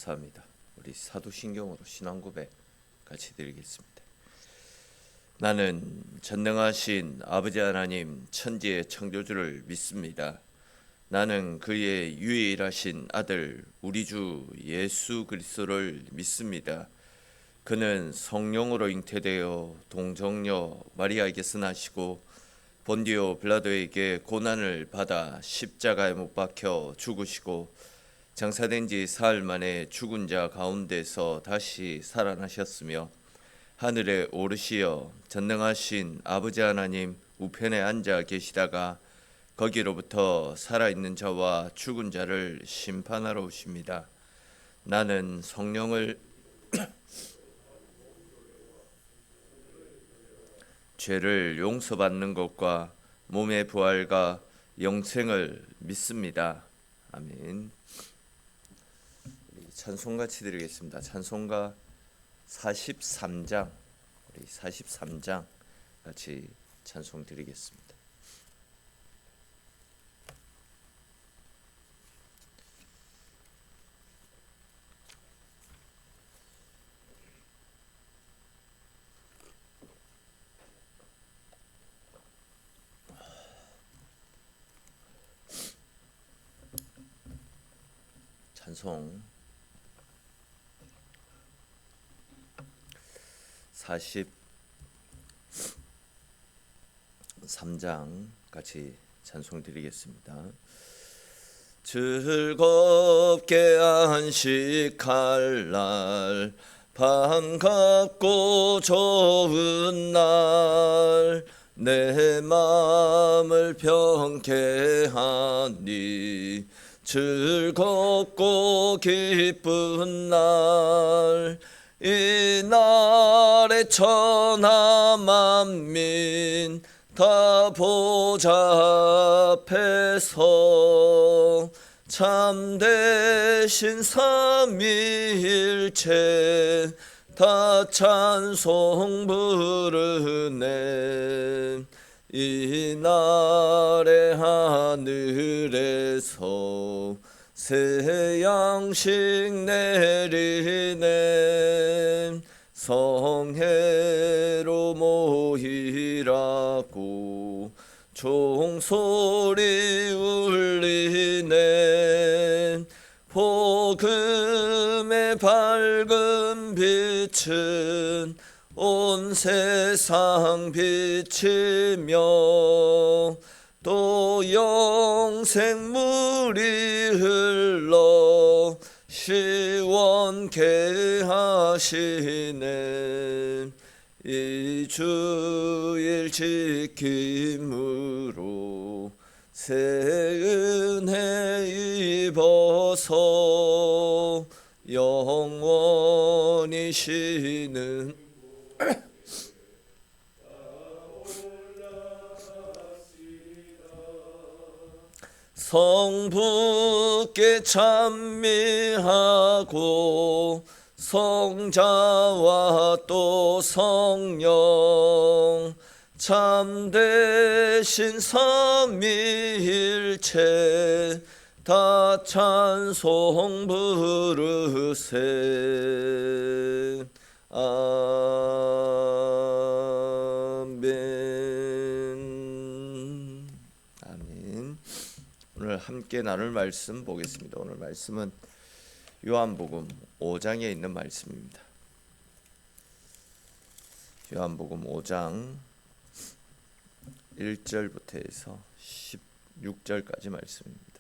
감사합니다. 우리 사도신경으로 신앙 고백 같이 드리겠습니다. 나는 전능하신 아버지 하나님 천지의 창조주를 믿습니다. 나는 그의 유일하신 아들 우리 주 예수 그리스도를 믿습니다. 그는 성령으로 잉태되어 동정녀 마리아에게서 나시고 본디오 빌라도에게 고난을 받아 십자가에 못 박혀 죽으시고 장사된 지 사흘 만에 죽은 자 가운데서 다시 살아나셨으며 하늘에 오르시어 전능하신 아버지 하나님 우편에 앉아 계시다가 거기로부터 살아있는 자와 죽은 자를 심판하러 오십니다. 나는 성령을 죄를 용서받는 것과 몸의 부활과 영생을 믿습니다. 아멘. 찬송 같이 드리겠습니다. 찬송가 43장, 우리 43장 같이 찬송 드리겠습니다. 찬송 43장 같이 찬송 드리겠습니다. 즐겁게 안식할 날 반갑고 좋은 날 내 마음을 평케하니 즐겁고 기쁜 날 이 날에 천하 만민 다 보좌 앞에서 참되신 삼위일체 다 찬송 부르네. 이 날에 하늘에서 새 양식 내리네. 성회로 모이라고 종소리 울리네. 복음의 밝은 빛은 온 세상 비치며 또 영생물이 흘러 시원케 하시네. 이 주일 지킴으로 새 은혜 입어서 영원히 쉬는 성부께 찬미하고 성자와 또 성령 참되신 삼위일체 다 찬송 부르세. 아멘. 아멘. 오늘 함께 나눌 말씀 보겠습니다. 오늘 말씀은 요한복음 5장에 있는 말씀입니다. 요한복음 5장 1절부터 해서 16절까지 말씀입니다.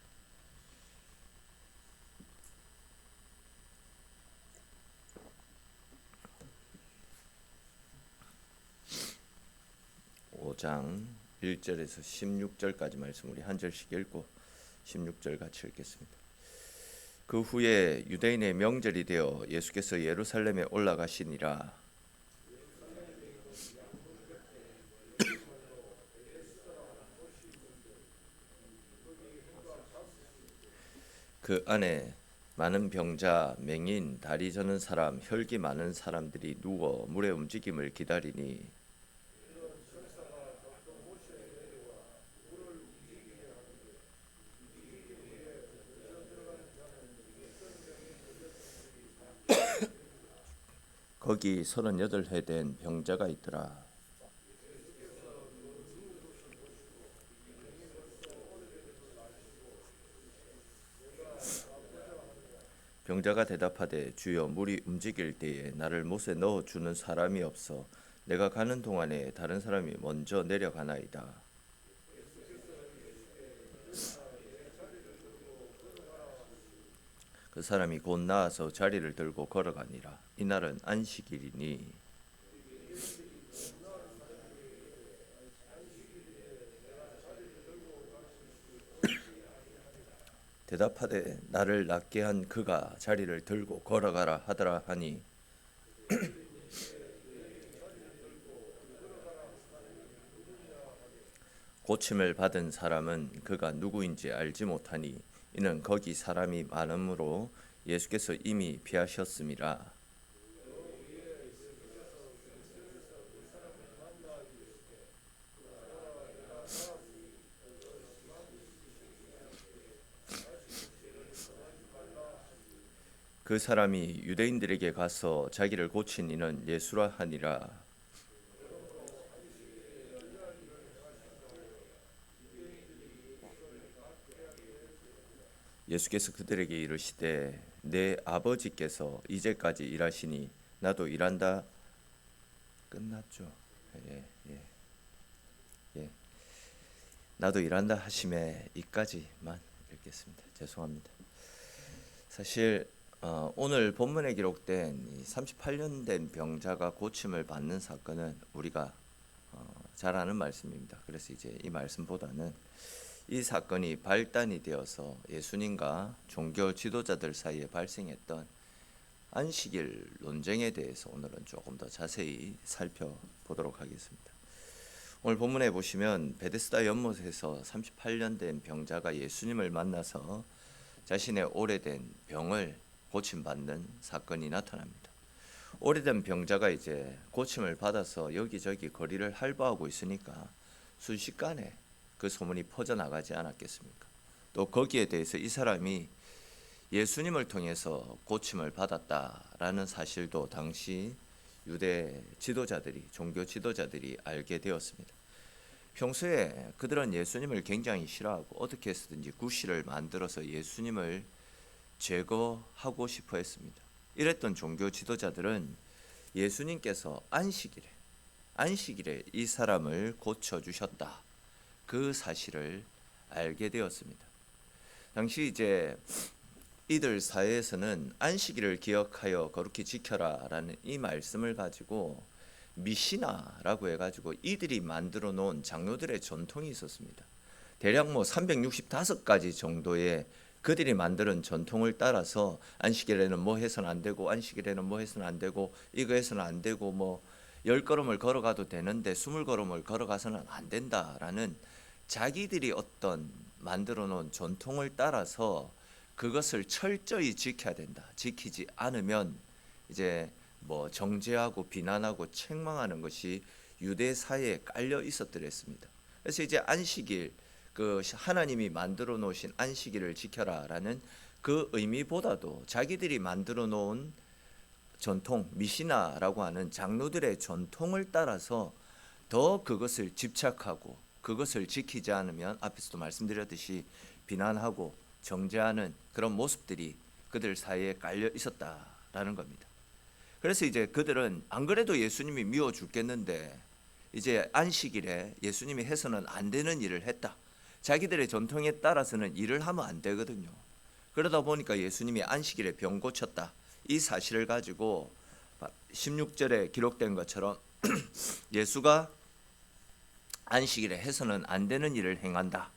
오 장 1절에서 16절까지 말씀 우리 한 절씩 읽고 16절 같이 읽겠습니다. 그 후에 유대인의 명절이 되어 예수께서 예루살렘에 올라가시니라. 그 안에 많은 병자, 맹인, 다리 저는 사람, 혈기 많은 사람들이 누워 물의 움직임을 기다리니 거기 38해 된 병자가 있더라. 병자가 대답하되 주여 물이 움직일 때에 나를 못에 넣어 주는 사람이 없어 내가 가는 동안에 다른 사람이 먼저 내려가나이다. 그 사람이 곧 나아서 자리를 들고 걸어가니라. 이날은 안식일이니 대답하되 나를 낫게 한 그가 자리를 들고 걸어가라 하더라 하니 고침을 받은 사람은 그가 누구인지 알지 못하니 이는 거기 사람이 많음으로 예수께서 이미 피하셨음이라. 그 사람이 유대인들에게 가서 자기를 고친 이는 예수라 하니라. 예수께서 그들에게 이르시되 내 아버지께서 이제까지 일하시니 나도 일한다. 끝났죠. 예, 예, 예. 나도 일한다 하심에 이까지만 읽겠습니다. 죄송합니다. 사실 오늘 본문에 기록된 38년 된 병자가 고침을 받는 사건은 우리가 잘 아는 말씀입니다. 그래서 이제 이 말씀보다는 이 사건이 발단이 되어서 예수님과 종교 지도자들 사이에 발생했던 안식일 논쟁에 대해서 오늘은 조금 더 자세히 살펴보도록 하겠습니다. 오늘 본문에 보시면 베데스다 연못에서 38년 된 병자가 예수님을 만나서 자신의 오래된 병을 고침받는 사건이 나타납니다. 오래된 병자가 이제 고침을 받아서 여기저기 거리를 할보하고 있으니까 순식간에 그 소문이 퍼져나가지 않았겠습니까? 또 거기에 대해서 이 사람이 예수님을 통해서 고침을 받았다라는 사실도 당시 유대 지도자들이, 종교 지도자들이 알게 되었습니다. 평소에 그들은 예수님을 굉장히 싫어하고 어떻게 해서든지 구실을 만들어서 예수님을 제거하고 싶어 했습니다. 이랬던 종교 지도자들은 예수님께서 안식일에 이 사람을 고쳐주셨다. 그 사실을 알게 되었습니다. 당시 이제 이들 사회에서는 안식일을 기억하여 거룩히 지켜라라는 이 말씀을 가지고 미시나라고 해가지고 이들이 만들어 놓은 장로들의 전통이 있었습니다. 대략 365가지 정도의 그들이 만드는 전통을 따라서 안식일에는 뭐 해서는 안 되고 안식일에는 뭐 해서는 안 되고 이거 해서는 안 되고 10걸음을 걸어가도 되는데 20걸음을 걸어가서는 안 된다라는 자기들이 어떤 만들어 놓은 전통을 따라서 그것을 철저히 지켜야 된다. 지키지 않으면 이제 정죄하고 비난하고 책망하는 것이 유대 사회에 깔려 있었더랬습니다. 그래서 이제 안식일, 그 하나님이 만들어 놓으신 안식일을 지켜라라는 그 의미보다도 자기들이 만들어 놓은 전통, 미시나라고 하는 장로들의 전통을 따라서 더 그것을 집착하고 그것을 지키지 않으면 앞에서도 말씀드렸듯이 비난하고 정죄하는 그런 모습들이 그들 사이에 깔려 있었다라는 겁니다. 그래서 이제 그들은 안 그래도 예수님이 미워 죽겠는데 이제 안식일에 예수님이 해서는 안 되는 일을 했다. 자기들의 전통에 따라서는 일을 하면 안 되거든요. 그러다 보니까 예수님이 안식일에 병 고쳤다. 이 사실을 가지고 16절에 기록된 것처럼 예수가 안식일에 해서는 안 되는 일을 행한다.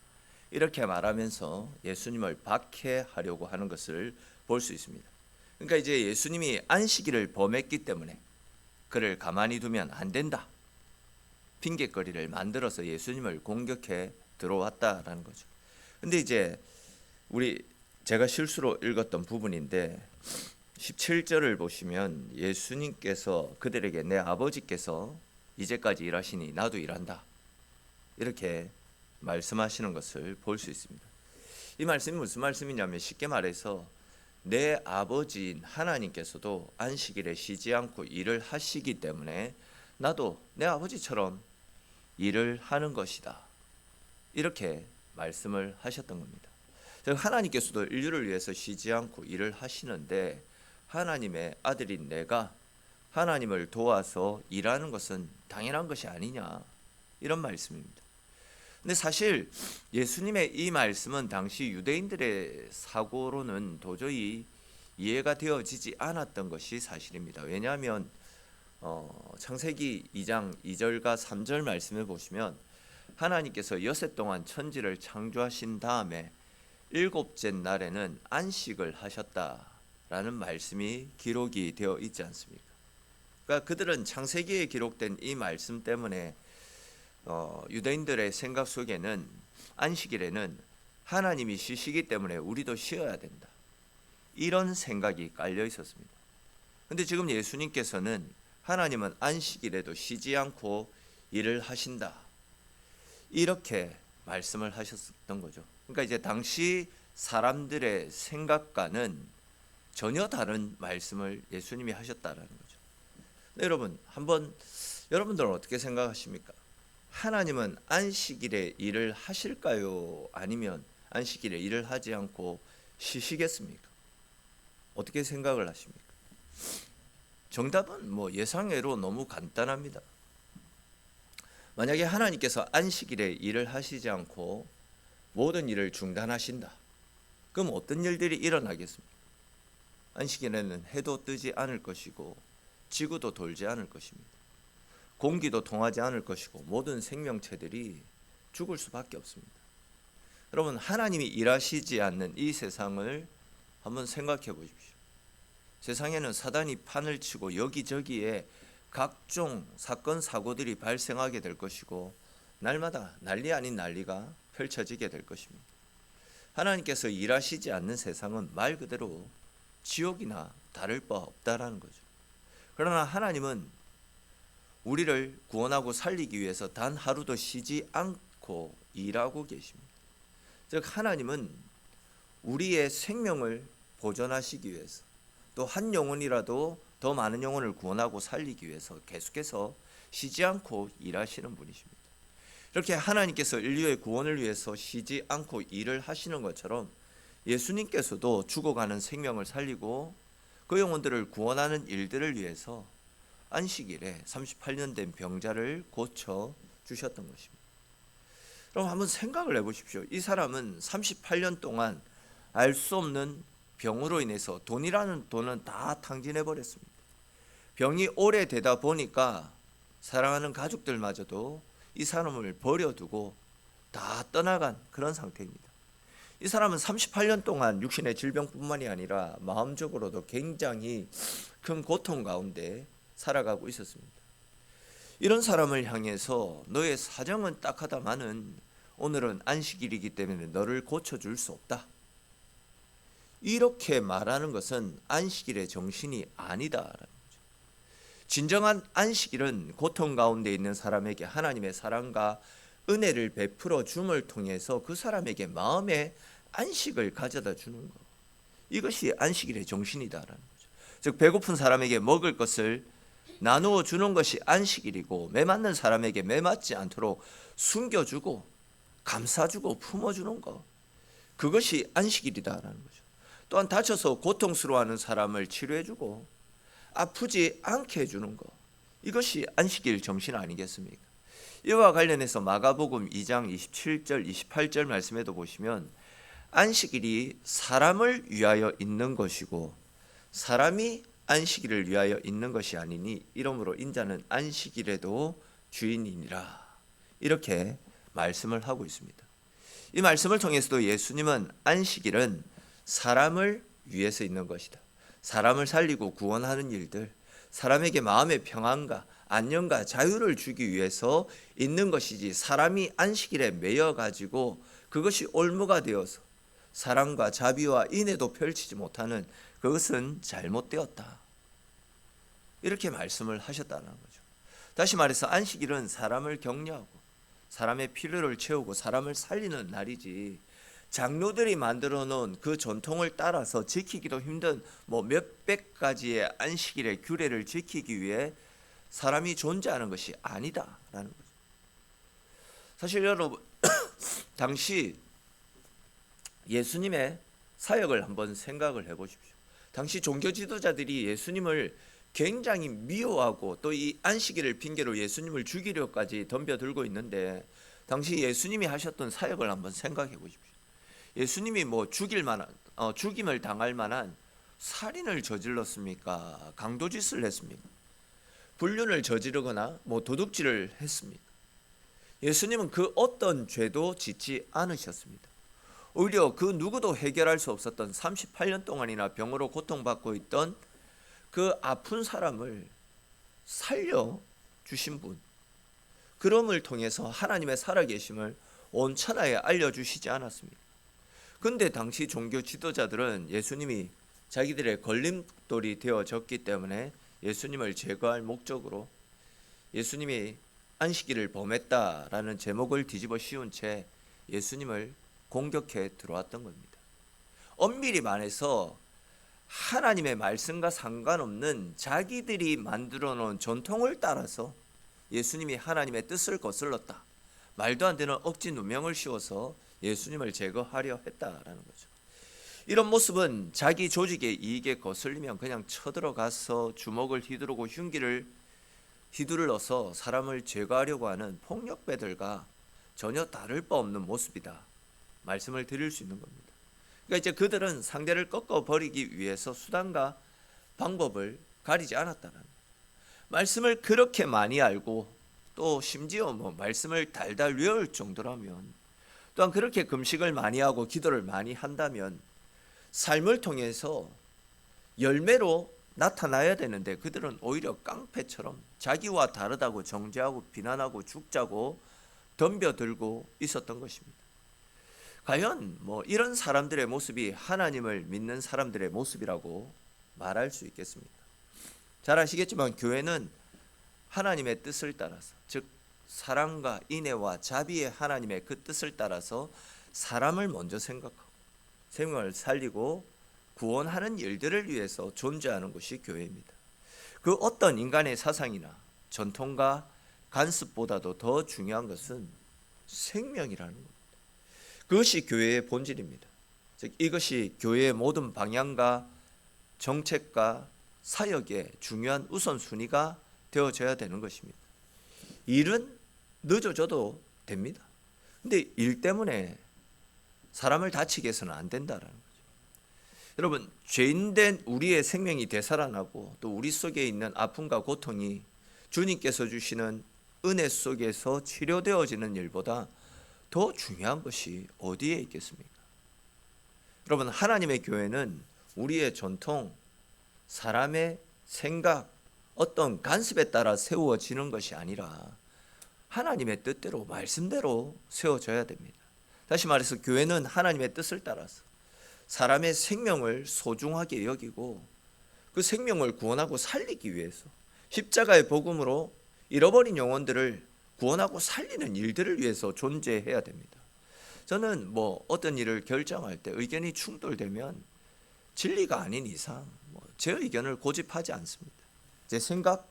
이렇게 말하면서 예수님을 박해하려고 하는 것을 볼 수 있습니다. 그러니까 이제 예수님이 안식일을 범했기 때문에 그를 가만히 두면 안 된다. 핑계거리를 만들어서 예수님을 공격해 들어왔다라는 거죠. 근데 이제 제가 실수로 읽었던 부분인데 17절을 보시면 예수님께서 그들에게 내 아버지께서 이제까지 일하시니 나도 일한다. 이렇게 말씀하시는 것을 볼 수 있습니다. 이 말씀이 무슨 말씀이냐면 쉽게 말해서 내 아버지인 하나님께서도 안식일에 쉬지 않고 일을 하시기 때문에 나도 내 아버지처럼 일을 하는 것이다. 이렇게 말씀을 하셨던 겁니다. 즉 하나님께서도 인류를 위해서 쉬지 않고 일을 하시는데 하나님의 아들인 내가 하나님을 도와서 일하는 것은 당연한 것이 아니냐, 이런 말씀입니다. 근데 사실 예수님의 이 말씀은 당시 유대인들의 사고로는 도저히 이해가 되어지지 않았던 것이 사실입니다. 왜냐하면 창세기 2장 2절과 3절 말씀을 보시면 하나님께서 여섯 동안 천지를 창조하신 다음에 일곱째 날에는 안식을 하셨다라는 말씀이 기록이 되어 있지 않습니까? 그러니까 그들은 창세기에 기록된 이 말씀 때문에 유대인들의 생각 속에는 안식일에는 하나님이 쉬시기 때문에 우리도 쉬어야 된다, 이런 생각이 깔려 있었습니다. 그런데 지금 예수님께서는 하나님은 안식일에도 쉬지 않고 일을 하신다, 이렇게 말씀을 하셨던 거죠. 그러니까 이제 당시 사람들의 생각과는 전혀 다른 말씀을 예수님이 하셨다라는 거죠. 여러분, 여러분들은 어떻게 생각하십니까? 하나님은 안식일에 일을 하실까요? 아니면 안식일에 일을 하지 않고 쉬시겠습니까? 어떻게 생각을 하십니까? 정답은 예상외로 너무 간단합니다. 만약에 하나님께서 안식일에 일을 하시지 않고 모든 일을 중단하신다, 그럼 어떤 일들이 일어나겠습니까? 안식일에는 해도 뜨지 않을 것이고 지구도 돌지 않을 것입니다. 공기도 통하지 않을 것이고 모든 생명체들이 죽을 수밖에 없습니다. 여러분, 하나님이 일하시지 않는 이 세상을 한번 생각해 보십시오. 세상에는 사단이 판을 치고 여기저기에 각종 사건 사고들이 발생하게 될 것이고 날마다 난리 아닌 난리가 펼쳐지게 될 것입니다. 하나님께서 일하시지 않는 세상은 말 그대로 지옥이나 다를 바 없다라는 거죠. 그러나 하나님은 우리를 구원하고 살리기 위해서 단 하루도 쉬지 않고 일하고 계십니다. 즉 하나님은 우리의 생명을 보존하시기 위해서, 또 한 영혼이라도 더 많은 영혼을 구원하고 살리기 위해서 계속해서 쉬지 않고 일하시는 분이십니다. 이렇게 하나님께서 인류의 구원을 위해서 쉬지 않고 일을 하시는 것처럼 예수님께서도 죽어가는 생명을 살리고 그 영혼들을 구원하는 일들을 위해서 안식일에 38년 된 병자를 고쳐 주셨던 것입니다. 그럼 한번 생각을 해보십시오. 이 사람은 38년 동안 알 수 없는 병으로 인해서 돈이라는 돈은 다 탕진해 버렸습니다. 병이 오래되다 보니까 사랑하는 가족들마저도 이 사람을 버려두고 다 떠나간 그런 상태입니다. 이 사람은 38년 동안 육신의 질병뿐만이 아니라 마음적으로도 굉장히 큰 고통 가운데 살아가고 있었습니다. 이런 사람을 향해서 너의 사정은 딱하다마는 오늘은 안식일이기 때문에 너를 고쳐줄 수 없다, 이렇게 말하는 것은 안식일의 정신이 아니다라는 거죠. 진정한 안식일은 고통 가운데 있는 사람에게 하나님의 사랑과 은혜를 베풀어 줌을 통해서 그 사람에게 마음의 안식을 가져다 주는 것, 이것이 안식일의 정신이다라는 거죠. 즉 배고픈 사람에게 먹을 것을 나누어 주는 것이 안식일이고, 매맞는 사람에게 매맞지 않도록 숨겨주고 감싸주고 품어주는 것, 그것이 안식일이다라는 거죠. 또한 다쳐서 고통스러워하는 사람을 치료해주고 아프지 않게 해주는 것, 이것이 안식일 정신 아니겠습니까? 이와 관련해서 마가복음 2장 27절 28절 말씀에도 보시면 안식일이 사람을 위하여 있는 것이고 사람이 안식일을 위하여 있는 것이 아니니 이러므로 인자는 안식일에도 주인이니라, 이렇게 말씀을 하고 있습니다. 이 말씀을 통해서도 예수님은 안식일은 사람을 위해서 있는 것이다, 사람을 살리고 구원하는 일들, 사람에게 마음의 평안과 안녕과 자유를 주기 위해서 있는 것이지, 사람이 안식일에 매여 가지고 그것이 올무가 되어서 사랑과 자비와 인애도 펼치지 못하는 그것은 잘못되었다, 이렇게 말씀을 하셨다는 거죠. 다시 말해서 안식일은 사람을 격려하고 사람의 필요를 채우고 사람을 살리는 날이지, 장로들이 만들어 놓은 그 전통을 따라서 지키기도 힘든 몇백 가지의 안식일의 규례를 지키기 위해 사람이 존재하는 것이 아니다라는 거죠. 사실 여러분 당시 예수님의 사역을 한번 생각을 해보십시오. 당시 종교 지도자들이 예수님을 굉장히 미워하고 또 이 안식일을 핑계로 예수님을 죽이려까지 덤벼들고 있는데 당시 예수님이 하셨던 사역을 한번 생각해 보십시오. 예수님이 죽임을 당할 만한 살인을 저질렀습니까? 강도짓을 했습니까? 불륜을 저지르거나 도둑질을 했습니까? 예수님은 그 어떤 죄도 짓지 않으셨습니다. 오히려 그 누구도 해결할 수 없었던 38년 동안이나 병으로 고통받고 있던 그 아픈 사람을 살려주신 분, 그럼을 통해서 하나님의 살아계심을 온 천하에 알려주시지 않았습니다. 그런데 당시 종교 지도자들은 예수님이 자기들의 걸림돌이 되어졌기 때문에 예수님을 제거할 목적으로 예수님이 안식일을 범했다라는 제목을 뒤집어 씌운 채 예수님을 공격해 들어왔던 겁니다. 엄밀히 말해서 하나님의 말씀과 상관없는 자기들이 만들어 놓은 전통을 따라서 예수님이 하나님의 뜻을 거슬렀다, 말도 안 되는 억지 누명을 씌워서 예수님을 제거하려 했다라는 거죠. 이런 모습은 자기 조직의 이익에 거슬리면 그냥 쳐들어가서 주먹을 휘두르고 흉기를 휘둘러서 사람을 제거하려고 하는 폭력배들과 전혀 다를 바 없는 모습이다 말씀을 드릴 수 있는 겁니다. 그러니까 이제 그들은 상대를 꺾어버리기 위해서 수단과 방법을 가리지 않았다는 거예요. 말씀을 그렇게 많이 알고 또 심지어 말씀을 달달 외울 정도라면, 또한 그렇게 금식을 많이 하고 기도를 많이 한다면 삶을 통해서 열매로 나타나야 되는데 그들은 오히려 깡패처럼 자기와 다르다고 정죄하고 비난하고 죽자고 덤벼들고 있었던 것입니다. 과연 이런 사람들의 모습이 하나님을 믿는 사람들의 모습이라고 말할 수 있겠습니까? 잘 아시겠지만 교회는 하나님의 뜻을 따라서, 즉 사랑과 인애와 자비의 하나님의 그 뜻을 따라서 사람을 먼저 생각하고 생명을 살리고 구원하는 일들을 위해서 존재하는 것이 교회입니다. 그 어떤 인간의 사상이나 전통과 간습보다도 더 중요한 것은 생명이라는 겁니다. 그것이 교회의 본질입니다. 즉 이것이 교회의 모든 방향과 정책과 사역의 중요한 우선순위가 되어져야 되는 것입니다. 일은 늦어져도 됩니다. 근데 일 때문에 사람을 다치게 해서는 안 된다라는 거죠. 여러분, 죄인된 우리의 생명이 되살아나고 또 우리 속에 있는 아픔과 고통이 주님께서 주시는 은혜 속에서 치료되어지는 일보다 더 중요한 것이 어디에 있겠습니까? 여러분, 하나님의 교회는 우리의 전통, 사람의 생각, 어떤 간습에 따라 세워지는 것이 아니라 하나님의 뜻대로, 말씀대로 세워져야 됩니다. 다시 말해서 교회는 하나님의 뜻을 따라서 사람의 생명을 소중하게 여기고 그 생명을 구원하고 살리기 위해서 십자가의 복음으로 잃어버린 영혼들을 구원하고 살리는 일들을 위해서 존재해야 됩니다. 저는 어떤 일을 결정할 때 의견이 충돌되면 진리가 아닌 이상 제 의견을 고집하지 않습니다. 제 생각,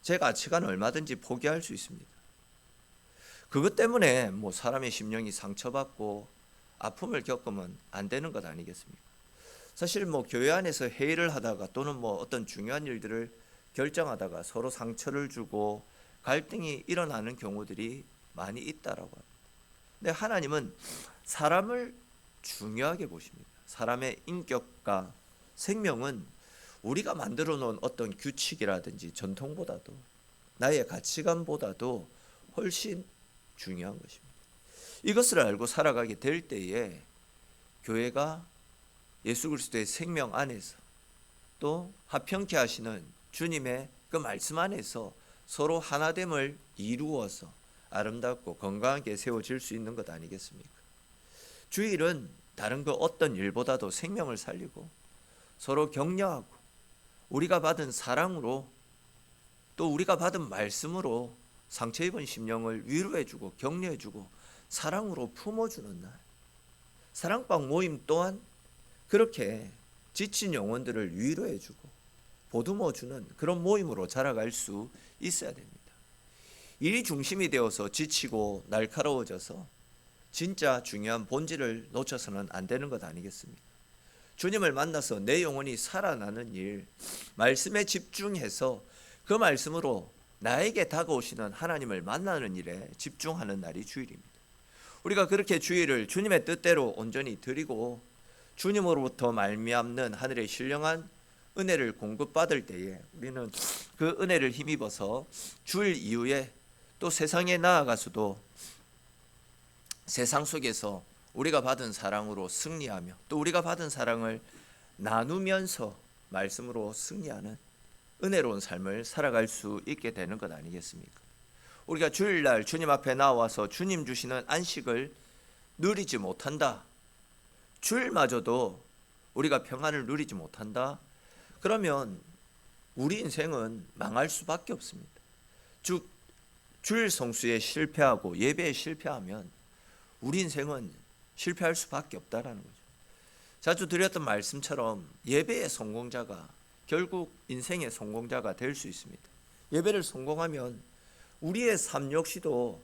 제 가치관을 얼마든지 포기할 수 있습니다. 그것 때문에 사람의 심령이 상처받고 아픔을 겪으면 안 되는 것 아니겠습니까? 사실 교회 안에서 회의를 하다가 또는 어떤 중요한 일들을 결정하다가 서로 상처를 주고 갈등이 일어나는 경우들이 많이 있다라고 합니다. 근데 하나님은 사람을 중요하게 보십니다. 사람의 인격과 생명은 우리가 만들어 놓은 어떤 규칙이라든지 전통보다도 나의 가치관보다도 훨씬 중요한 것입니다. 이것을 알고 살아가게 될 때에 교회가 예수 그리스도의 생명 안에서 또 화평케 하시는 주님의 그 말씀 안에서 서로 하나됨을 이루어서 아름답고 건강하게 세워질 수 있는 것 아니겠습니까? 주일은 다른 그 어떤 일보다도 생명을 살리고 서로 격려하고 우리가 받은 사랑으로 또 우리가 받은 말씀으로 상처 입은 심령을 위로해주고 격려해주고 사랑으로 품어주는 날, 사랑방 모임 또한 그렇게 지친 영혼들을 위로해주고 보듬어주는 그런 모임으로 자라갈 수 있어야 됩니다. 일이 중심이 되어서 지치고 날카로워져서 진짜 중요한 본질을 놓쳐서는 안 되는 것 아니겠습니까? 주님을 만나서 내 영혼이 살아나는 일, 말씀에 집중해서 그 말씀으로 나에게 다가오시는 하나님을 만나는 일에 집중하는 날이 주일입니다. 우리가 그렇게 주일을 주님의 뜻대로 온전히 드리고 주님으로부터 말미암는 하늘의 신령한 은혜를 공급받을 때에 우리는 그 은혜를 힘입어서 주일 이후에 또 세상에 나아가서도 세상 속에서 우리가 받은 사랑으로 승리하며 또 우리가 받은 사랑을 나누면서 말씀으로 승리하는 은혜로운 삶을 살아갈 수 있게 되는 것 아니겠습니까? 우리가 주일날 주님 앞에 나와서 주님 주시는 안식을 누리지 못한다. 주일마저도 우리가 평안을 누리지 못한다. 그러면 우리 인생은 망할 수밖에 없습니다. 즉 주일 성수에 실패하고 예배에 실패하면 우리 인생은 실패할 수밖에 없다라는 거죠. 자주 드렸던 말씀처럼 예배의 성공자가 결국 인생의 성공자가 될 수 있습니다. 예배를 성공하면 우리의 삶 역시도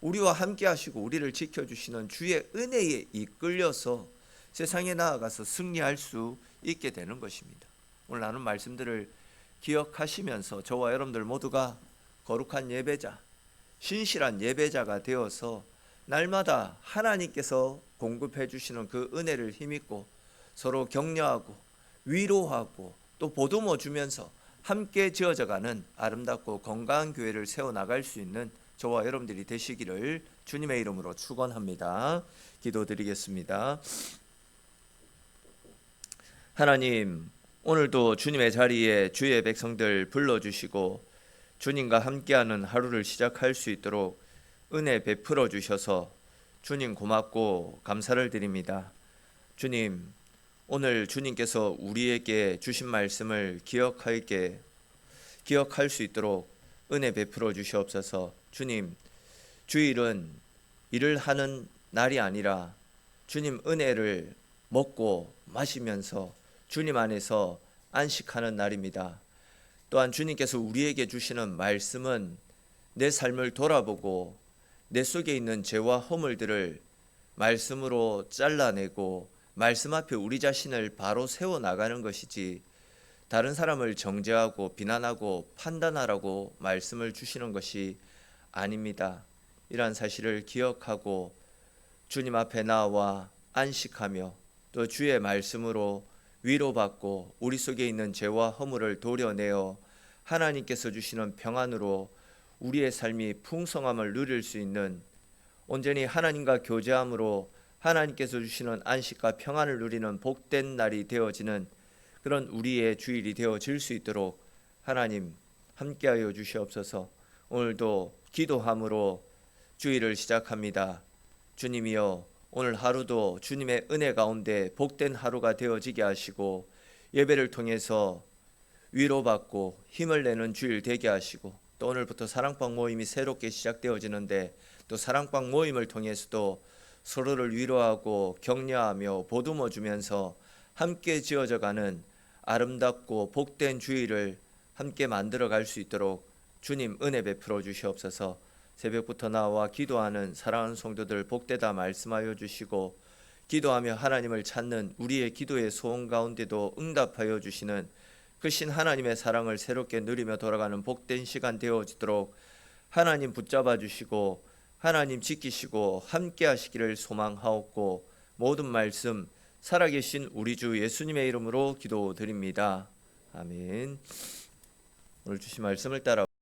우리와 함께 하시고 우리를 지켜주시는 주의 은혜에 이끌려서 세상에 나아가서 승리할 수 있게 되는 것입니다. 오늘 나눈 말씀들을 기억하시면서 저와 여러분들 모두가 거룩한 예배자, 신실한 예배자가 되어서 날마다 하나님께서 공급해 주시는 그 은혜를 힘입고 서로 격려하고 위로하고 또 보듬어 주면서 함께 지어져가는 아름답고 건강한 교회를 세워나갈 수 있는 저와 여러분들이 되시기를 주님의 이름으로 축원합니다. 기도드리겠습니다. 하나님, 오늘도 주님의 자리에 주의 백성들 불러주시고 주님과 함께하는 하루를 시작할 수 있도록 은혜 베풀어 주셔서 주님 고맙고 감사를 드립니다. 주님, 오늘 주님께서 우리에게 주신 말씀을 기억할 수 있도록 은혜 베풀어 주시옵소서. 주님, 주일은 일을 하는 날이 아니라 주님 은혜를 먹고 마시면서 주님 안에서 안식하는 날입니다. 또한 주님께서 우리에게 주시는 말씀은 내 삶을 돌아보고 내 속에 있는 죄와 허물들을 말씀으로 잘라내고 말씀 앞에 우리 자신을 바로 세워나가는 것이지 다른 사람을 정죄하고 비난하고 판단하라고 말씀을 주시는 것이 아닙니다. 이러한 사실을 기억하고 주님 앞에 나와 안식하며 또 주의 말씀으로 위로받고 우리 속에 있는 죄와 허물을 도려내어 하나님께서 주시는 평안으로 우리의 삶이 풍성함을 누릴 수 있는 온전히 하나님과 교제함으로 하나님께서 주시는 안식과 평안을 누리는 복된 날이 되어지는 그런 우리의 주일이 되어질 수 있도록 하나님 함께하여 주시옵소서. 오늘도 기도함으로 주일을 시작합니다. 주님이여, 오늘 하루도 주님의 은혜 가운데 복된 하루가 되어지게 하시고 예배를 통해서 위로받고 힘을 내는 주일 되게 하시고 또 오늘부터 사랑방 모임이 새롭게 시작되어지는데 또 사랑방 모임을 통해서도 서로를 위로하고 격려하며 보듬어 주면서 함께 지어져가는 아름답고 복된 주일을 함께 만들어 갈 수 있도록 주님 은혜 베풀어 주시옵소서. 새벽부터 나와 기도하는 사랑하는 성도들 복되다 말씀하여 주시고 기도하며 하나님을 찾는 우리의 기도의 소원 가운데도 응답하여 주시는 크신 하나님의 사랑을 새롭게 누리며 돌아가는 복된 시간 되어지도록 하나님 붙잡아 주시고 하나님 지키시고 함께 하시기를 소망하옵고 모든 말씀 살아계신 우리 주 예수님의 이름으로 기도드립니다. 아멘. 오늘 주신 말씀을 따라